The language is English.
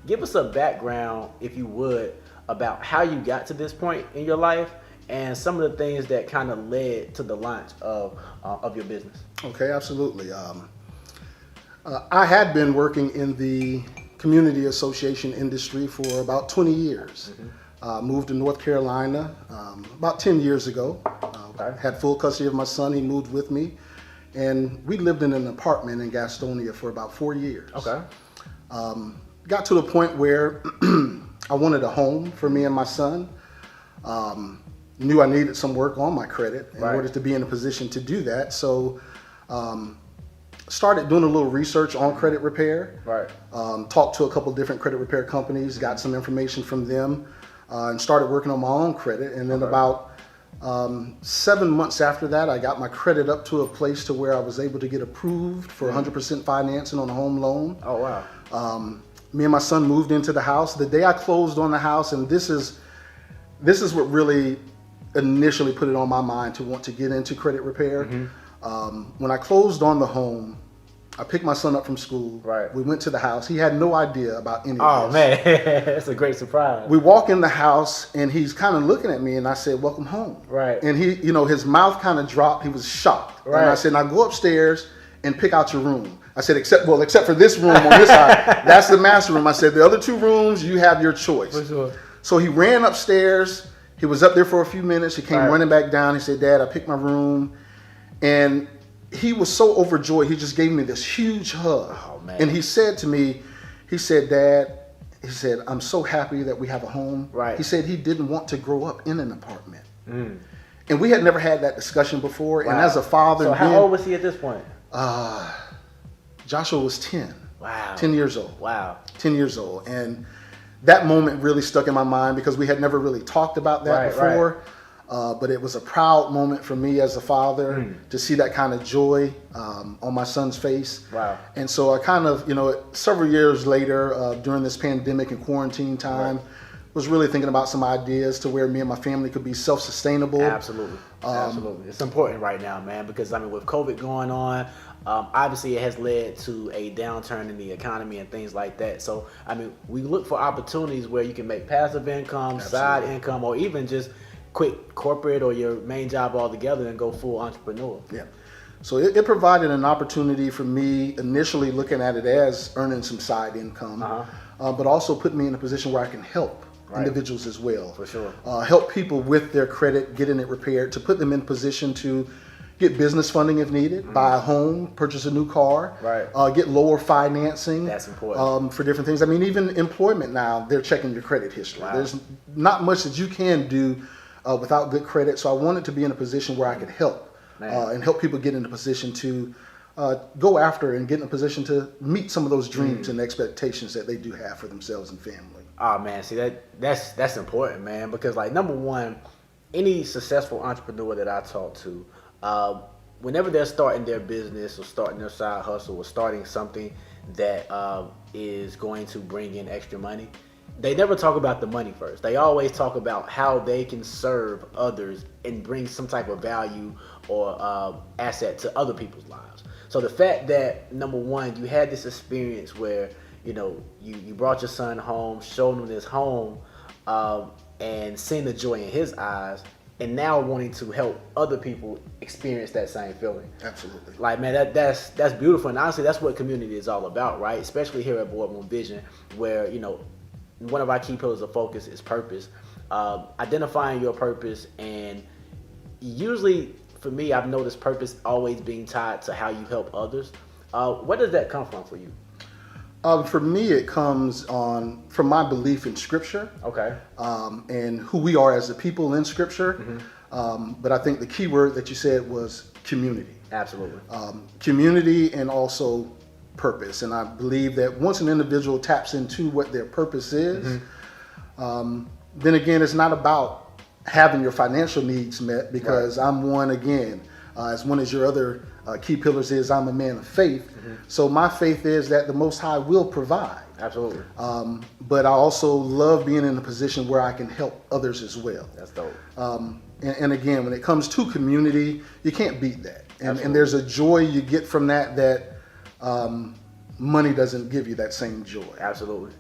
give us a background, if you would, about how you got to this point in your life and some of the things that kind of led to the launch of your business. Okay, absolutely. I had been working in the community association industry for about 20 years. Moved to North Carolina about 10 years ago. Had full custody of my son. He moved with me. And we lived in an apartment in Gastonia for about 4 years. Okay. Got to the point where I wanted a home for me and my son. Knew I needed some work on my credit in order to be in a position to do that. So started doing a little research on credit repair. Talked to a couple different credit repair companies, got some information from them, and started working on my own credit. And then about 7 months after that, I got my credit up to a place to where I was able to get approved for 100% financing on a home loan. Oh, wow. Me and my son moved into the house. The day I closed on the house, and this is what really initially put it on my mind to want to get into credit repair. When I closed on the home, I picked my son up from school. We went to the house. He had no idea about any of this. Oh, man, that's a great surprise. We walk in the house, and he's kind of looking at me, and I said, "Welcome home." And he, his mouth kind of dropped. He was shocked. And I said, "Now go upstairs and pick out your room." I said, except for this room on this side. That's the master room. I said, "The other two rooms, you have your choice." For sure. So he ran upstairs. He was up there for a few minutes. He came running back down. He said, "Dad, I picked my room." And he was so overjoyed. He just gave me this huge hug. Oh, man. And he said to me, he said, "Dad," he said, "I'm so happy that we have a home." He said he didn't want to grow up in an apartment. And we had never had that discussion before. And as a father... So how old was he at this point? Joshua was 10. Wow. 10 years old. Wow. 10 years old. And that moment really stuck in my mind because we had never really talked about that before. But it was a proud moment for me as a father to see that kind of joy on my son's face. And so I kind of, several years later during this pandemic and quarantine time, was really thinking about some ideas to where me and my family could be self-sustainable. Absolutely. Absolutely. It's important right now, man, because with COVID going on, obviously it has led to a downturn in the economy and things like that. So, we look for opportunities where you can make passive income, side income, or even just quit corporate or your main job altogether and go full entrepreneur. So it provided an opportunity for me, initially looking at it as earning some side income, but also put me in a position where I can help individuals as well. For sure. Help people with their credit, getting it repaired, to put them in position to get business funding if needed, buy a home, purchase a new car, get lower financing. That's important. For different things. Even employment now, they're checking your credit history. There's not much that you can do without good credit. So I wanted to be in a position where I could help and help people get in a position to go after and get in a position to meet some of those dreams and expectations that they do have for themselves and family. Oh, man, see, that's important, man, because number one, any successful entrepreneur that I talk to, whenever they're starting their business or starting their side hustle or starting something that is going to bring in extra money, they never talk about the money first. They always talk about how they can serve others and bring some type of value or asset to other people's lives. So the fact that, number one, you had this experience where, you brought your son home, showed him this home, and seeing the joy in his eyes, and now wanting to help other people experience that same feeling. Absolutely. Man, that's beautiful. And honestly, that's what community is all about, right? Especially here at Boardroom Vision, where, one of our key pillars of focus is purpose. Identifying your purpose, and usually for me, I've noticed purpose always being tied to how you help others. Where does that come from for you? For me, it comes from my belief in Scripture. And who we are as a people in Scripture. But I think the key word that you said was community. Absolutely. Community and also purpose. And I believe that once an individual taps into what their purpose is, then again, it's not about having your financial needs met, because I'm one, again, as one as your other key pillars is, I'm a man of faith. So my faith is that the Most High will provide. Absolutely. But I also love being in a position where I can help others as well. That's dope. And again, when it comes to community, you can't beat that. And there's a joy you get from that money doesn't give you that same joy. Absolutely.